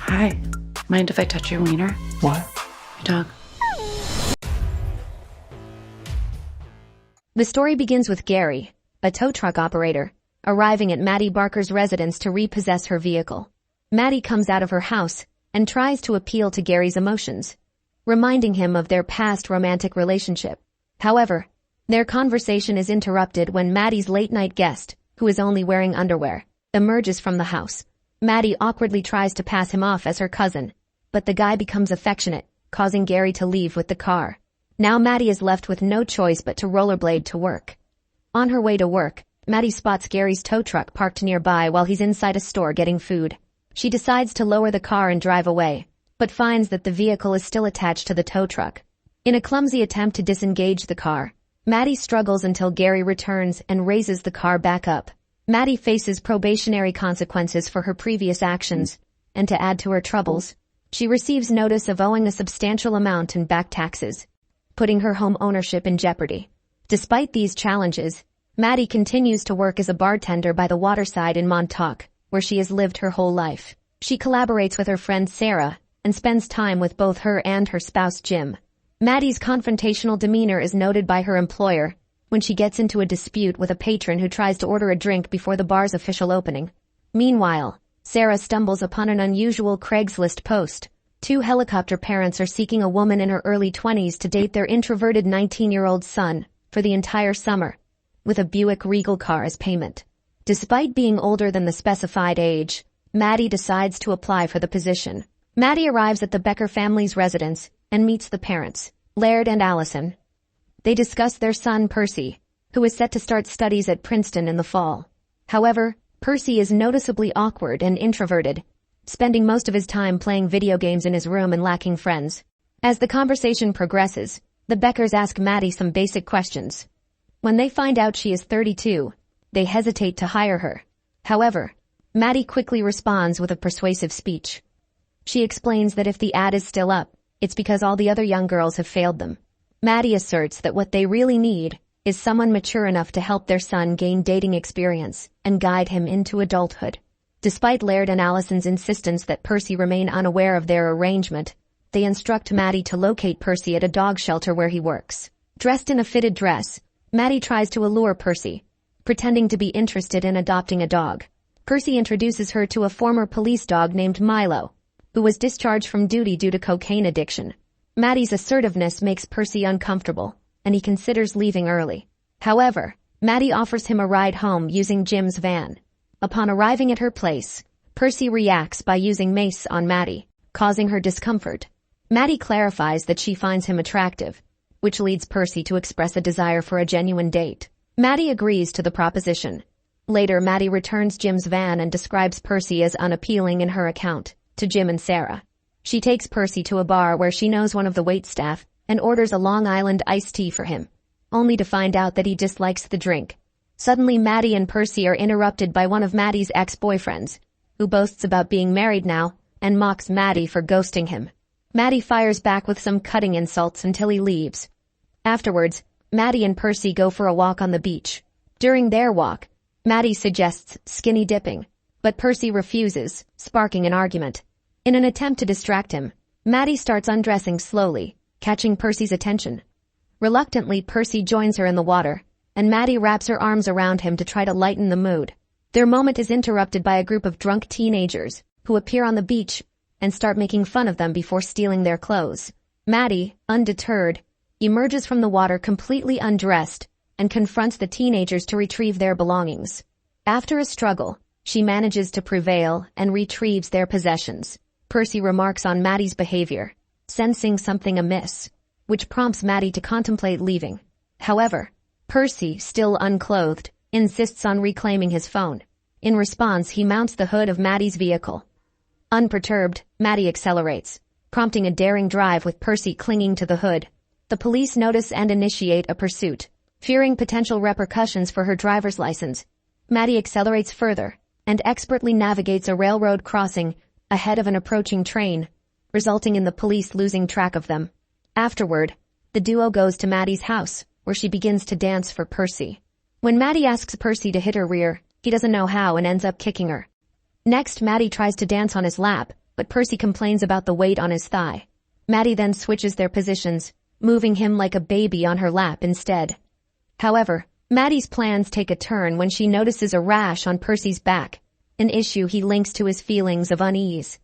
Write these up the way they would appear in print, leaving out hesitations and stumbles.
Hi. Mind if I touch your wiener? What? Dog. The story begins with Gary, a tow truck operator, arriving at Maddie Barker's residence to repossess her vehicle. Maddie comes out of her house and tries to appeal to Gary's emotions, reminding him of their past romantic relationship. However, their conversation is interrupted when Maddie's late-night guest, who is only wearing underwear, emerges from the house. Maddie awkwardly tries to pass him off as her cousin, but the guy becomes affectionate, causing Gary to leave with the car. Now Maddie is left with no choice but to rollerblade to work. On her way to work, Maddie spots Gary's tow truck parked nearby while he's inside a store getting food. She decides to lower the car and drive away, but finds that the vehicle is still attached to the tow truck. In a clumsy attempt to disengage the car, Maddie struggles until Gary returns and raises the car back up. Maddie faces probationary consequences for her previous actions, and to add to her troubles, she receives notice of owing a substantial amount in back taxes, putting her home ownership in jeopardy. Despite these challenges, Maddie continues to work as a bartender by the waterside in Montauk, where she has lived her whole life. She collaborates with her friend Sarah and spends time with both her and her spouse Jim. Maddie's confrontational demeanor is noted by her employer when she gets into a dispute with a patron who tries to order a drink before the bar's official opening. Meanwhile, Sarah stumbles upon an unusual Craigslist post. Two helicopter parents are seeking a woman in her early 20s to date their introverted 19-year-old son for the entire summer, with a Buick Regal car as payment. Despite being older than the specified age, Maddie decides to apply for the position. Maddie arrives at the Becker family's residence and meets the parents, Laird and Allison. They discuss their son Percy, who is set to start studies at Princeton in the fall. However, Percy is noticeably awkward and introverted, spending most of his time playing video games in his room and lacking friends. As the conversation progresses, the Beckers ask Maddie some basic questions. When they find out she is 32, they hesitate to hire her. However, Maddie quickly responds with a persuasive speech. She explains that if the ad is still up, it's because all the other young girls have failed them. Maddie asserts that what they really need is someone mature enough to help their son gain dating experience and guide him into adulthood. Despite Laird and Allison's insistence that Percy remain unaware of their arrangement, they instruct Maddie to locate Percy at a dog shelter where he works. Dressed in a fitted dress, Maddie tries to allure Percy, pretending to be interested in adopting a dog. Percy introduces her to a former police dog named Milo, who was discharged from duty due to cocaine addiction. Maddie's assertiveness makes Percy uncomfortable, and he considers leaving early. However, Maddie offers him a ride home using Jim's van. Upon arriving at her place, Percy reacts by using mace on Maddie, causing her discomfort. Maddie clarifies that she finds him attractive, which leads Percy to express a desire for a genuine date. Maddie agrees to the proposition. Later, Maddie returns Jim's van and describes Percy as unappealing in her account to Jim and Sarah. She takes Percy to a bar where she knows one of the waitstaff and orders a Long Island iced tea for him, only to find out that he dislikes the drink. Suddenly, Maddie and Percy are interrupted by one of Maddie's ex-boyfriends, who boasts about being married now and mocks Maddie for ghosting him. Maddie fires back with some cutting insults until he leaves. Afterwards, Maddie and Percy go for a walk on the beach. During their walk, Maddie suggests skinny dipping, but Percy refuses, sparking an argument. In an attempt to distract him, Maddie starts undressing slowly, catching Percy's attention. Reluctantly, Percy joins her in the water, and Maddie wraps her arms around him to try to lighten the mood. Their moment is interrupted by a group of drunk teenagers who appear on the beach and start making fun of them before stealing their clothes. Maddie, undeterred, emerges from the water completely undressed and confronts the teenagers to retrieve their belongings. After a struggle, she manages to prevail and retrieves their possessions. Percy remarks on Maddie's behavior, sensing something amiss, which prompts Maddie to contemplate leaving. However, Percy, still unclothed, insists on reclaiming his phone. In response, he mounts the hood of Maddie's vehicle. Unperturbed, Maddie accelerates, prompting a daring drive with Percy clinging to the hood. The police notice and initiate a pursuit. Fearing potential repercussions for her driver's license, Maddie accelerates further and expertly navigates a railroad crossing ahead of an approaching train, resulting in the police losing track of them. Afterward, the duo goes to Maddie's house, where she begins to dance for Percy. When Maddie asks Percy to hit her rear, he doesn't know how and ends up kicking her. Next, Maddie tries to dance on his lap, but Percy complains about the weight on his thigh. Maddie then switches their positions, moving him like a baby on her lap instead. However, Maddie's plans take a turn when she notices a rash on Percy's back, an issue he links to his feelings of unease.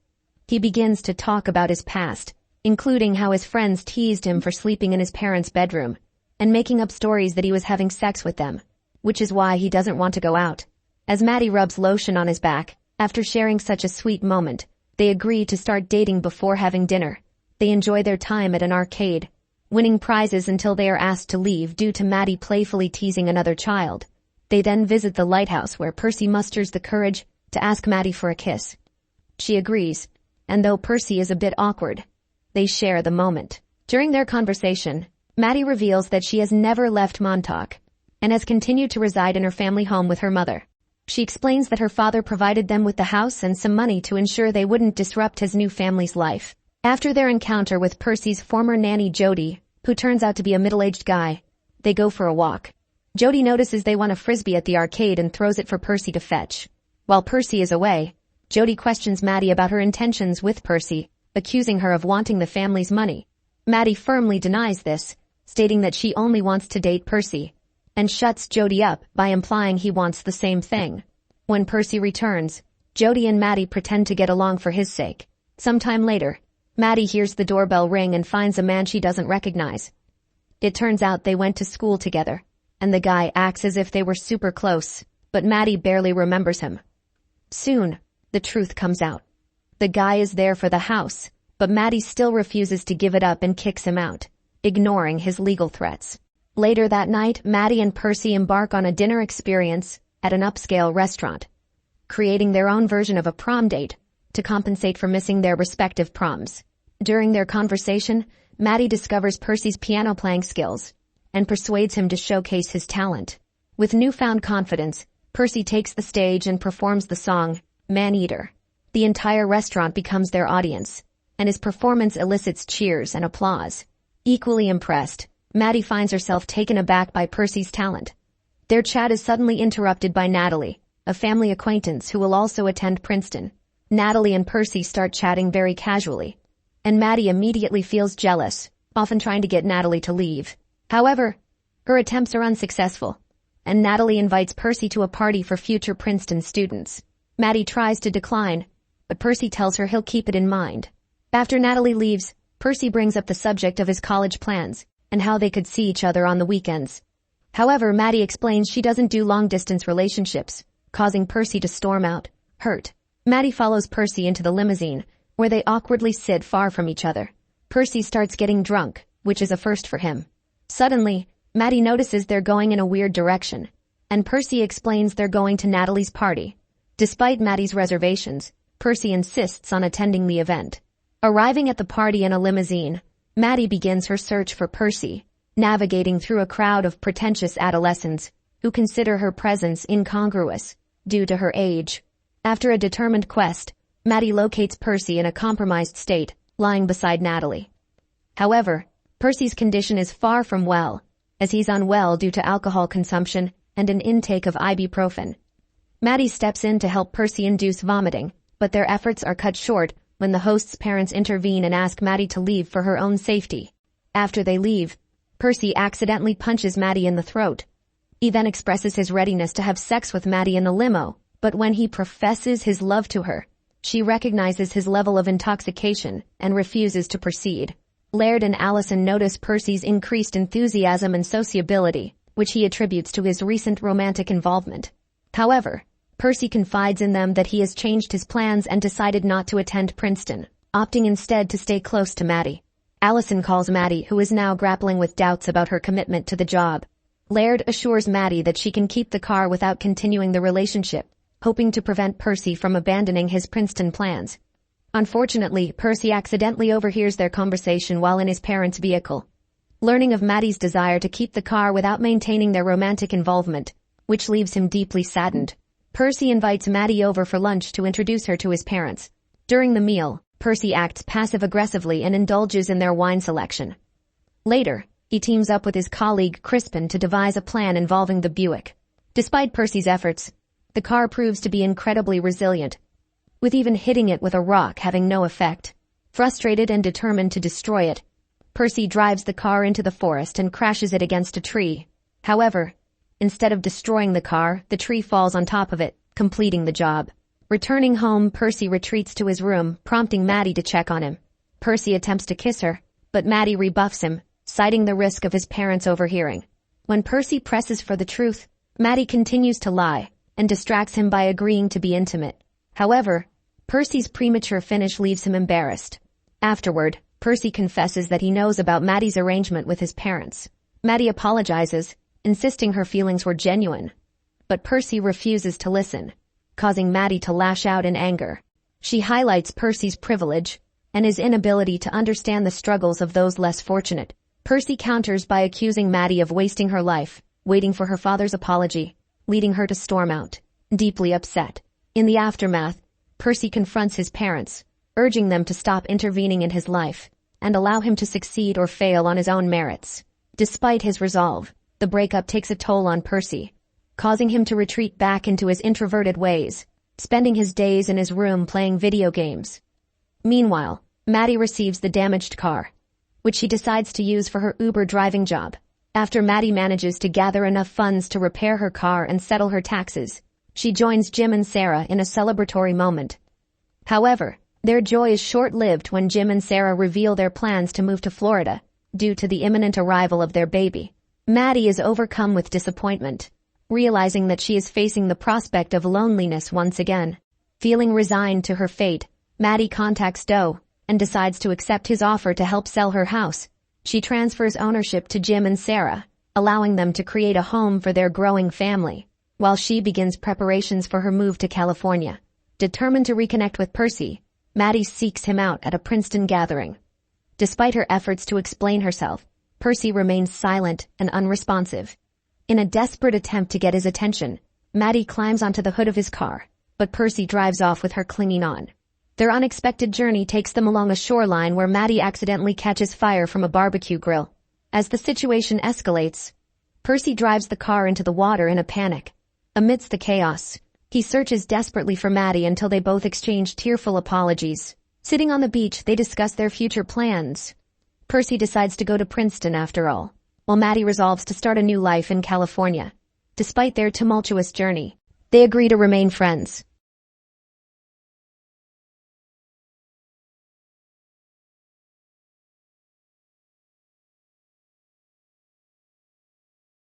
He begins to talk about his past, including how his friends teased him for sleeping in his parents' bedroom, and making up stories that he was having sex with them, which is why he doesn't want to go out. As Maddie rubs lotion on his back, after sharing such a sweet moment, they agree to start dating before having dinner. They enjoy their time at an arcade, winning prizes until they are asked to leave due to Maddie playfully teasing another child. They then visit the lighthouse where Percy musters the courage to ask Maddie for a kiss. She agrees, and though Percy is a bit awkward, they share the moment. During their conversation, Maddie reveals that she has never left Montauk and has continued to reside in her family home with her mother. She explains that her father provided them with the house and some money to ensure they wouldn't disrupt his new family's life. After their encounter with Percy's former nanny Jody, who turns out to be a middle-aged guy, they go for a walk. Jody notices they want a frisbee at the arcade and throws it for Percy to fetch. While Percy is away, Jody questions Maddie about her intentions with Percy, accusing her of wanting the family's money. Maddie firmly denies this, stating that she only wants to date Percy, and shuts Jody up by implying he wants the same thing. When Percy returns, Jody and Maddie pretend to get along for his sake. Sometime later, Maddie hears the doorbell ring and finds a man she doesn't recognize. It turns out they went to school together, and the guy acts as if they were super close, but Maddie barely remembers him. Soon, the truth comes out. The guy is there for the house, but Maddie still refuses to give it up and kicks him out, ignoring his legal threats. Later that night, Maddie and Percy embark on a dinner experience at an upscale restaurant, creating their own version of a prom date to compensate for missing their respective proms. During their conversation, Maddie discovers Percy's piano-playing skills and persuades him to showcase his talent. With newfound confidence, Percy takes the stage and performs the song, Man-Eater. The entire restaurant becomes their audience, and his performance elicits cheers and applause. Equally impressed, Maddie finds herself taken aback by Percy's talent. Their chat is suddenly interrupted by Natalie, a family acquaintance who will also attend Princeton. Natalie and Percy start chatting very casually, and Maddie immediately feels jealous, often trying to get Natalie to leave. However, her attempts are unsuccessful, and Natalie invites Percy to a party for future Princeton students. Maddie tries to decline, but Percy tells her he'll keep it in mind. After Natalie leaves, Percy brings up the subject of his college plans and how they could see each other on the weekends. However, Maddie explains she doesn't do long-distance relationships, causing Percy to storm out, hurt. Maddie follows Percy into the limousine, where they awkwardly sit far from each other. Percy starts getting drunk, which is a first for him. Suddenly, Maddie notices they're going in a weird direction, and Percy explains they're going to Natalie's party. Despite Maddie's reservations, Percy insists on attending the event. Arriving at the party in a limousine, Maddie begins her search for Percy, navigating through a crowd of pretentious adolescents who consider her presence incongruous due to her age. After a determined quest, Maddie locates Percy in a compromised state, lying beside Natalie. However, Percy's condition is far from well, as he's unwell due to alcohol consumption and an intake of ibuprofen. Maddie steps in to help Percy induce vomiting, but their efforts are cut short when the host's parents intervene and ask Maddie to leave for her own safety. After they leave, Percy accidentally punches Maddie in the throat. He then expresses his readiness to have sex with Maddie in the limo, but when he professes his love to her, she recognizes his level of intoxication and refuses to proceed. Laird and Allison notice Percy's increased enthusiasm and sociability, which he attributes to his recent romantic involvement. However, Percy confides in them that he has changed his plans and decided not to attend Princeton, opting instead to stay close to Maddie. Allison calls Maddie, who is now grappling with doubts about her commitment to the job. Laird assures Maddie that she can keep the car without continuing the relationship, hoping to prevent Percy from abandoning his Princeton plans. Unfortunately, Percy accidentally overhears their conversation while in his parents' vehicle. Learning of Maddie's desire to keep the car without maintaining their romantic involvement, which leaves him deeply saddened, Percy invites Maddie over for lunch to introduce her to his parents. During the meal, Percy acts passive-aggressively and indulges in their wine selection. Later, he teams up with his colleague Crispin to devise a plan involving the Buick. Despite Percy's efforts, the car proves to be incredibly resilient. with even hitting it with a rock having no effect. Frustrated and determined to destroy it, Percy drives the car into the forest and crashes it against a tree. However, instead of destroying the car, the tree falls on top of it, completing the job. Returning home, Percy retreats to his room, prompting Maddie to check on him. Percy attempts to kiss her, but Maddie rebuffs him, citing the risk of his parents overhearing. When Percy presses for the truth, Maddie continues to lie and distracts him by agreeing to be intimate. However, Percy's premature finish leaves him embarrassed. Afterward, Percy confesses that he knows about Maddie's arrangement with his parents. Maddie apologizes, insisting her feelings were genuine. But Percy refuses to listen, causing Maddie to lash out in anger. She highlights Percy's privilege and his inability to understand the struggles of those less fortunate. Percy counters by accusing Maddie of wasting her life, waiting for her father's apology, leading her to storm out, deeply upset. In the aftermath, Percy confronts his parents, urging them to stop intervening in his life and allow him to succeed or fail on his own merits. Despite his resolve, the breakup takes a toll on Percy, causing him to retreat back into his introverted ways, spending his days in his room playing video games. Meanwhile, Maddie receives the damaged car, which she decides to use for her Uber driving job. After Maddie manages to gather enough funds to repair her car and settle her taxes, she joins Jim and Sarah in a celebratory moment. However, their joy is short-lived when Jim and Sarah reveal their plans to move to Florida due to the imminent arrival of their baby. Maddie is overcome with disappointment, realizing that she is facing the prospect of loneliness once again. Feeling resigned to her fate, Maddie contacts Doe and decides to accept his offer to help sell her house. She transfers ownership to Jim and Sarah, allowing them to create a home for their growing family, while she begins preparations for her move to California. Determined to reconnect with Percy, Maddie seeks him out at a Princeton gathering. Despite her efforts to explain herself, Percy remains silent and unresponsive. In a desperate attempt to get his attention, Maddie climbs onto the hood of his car, but Percy drives off with her clinging on. Their unexpected journey takes them along a shoreline where Maddie accidentally catches fire from a barbecue grill. As the situation escalates, Percy drives the car into the water in a panic. Amidst the chaos, he searches desperately for Maddie until they both exchange tearful apologies. Sitting on the beach, they discuss their future plans. Percy decides to go to Princeton after all, while Maddie resolves to start a new life in California. Despite their tumultuous journey, they agree to remain friends.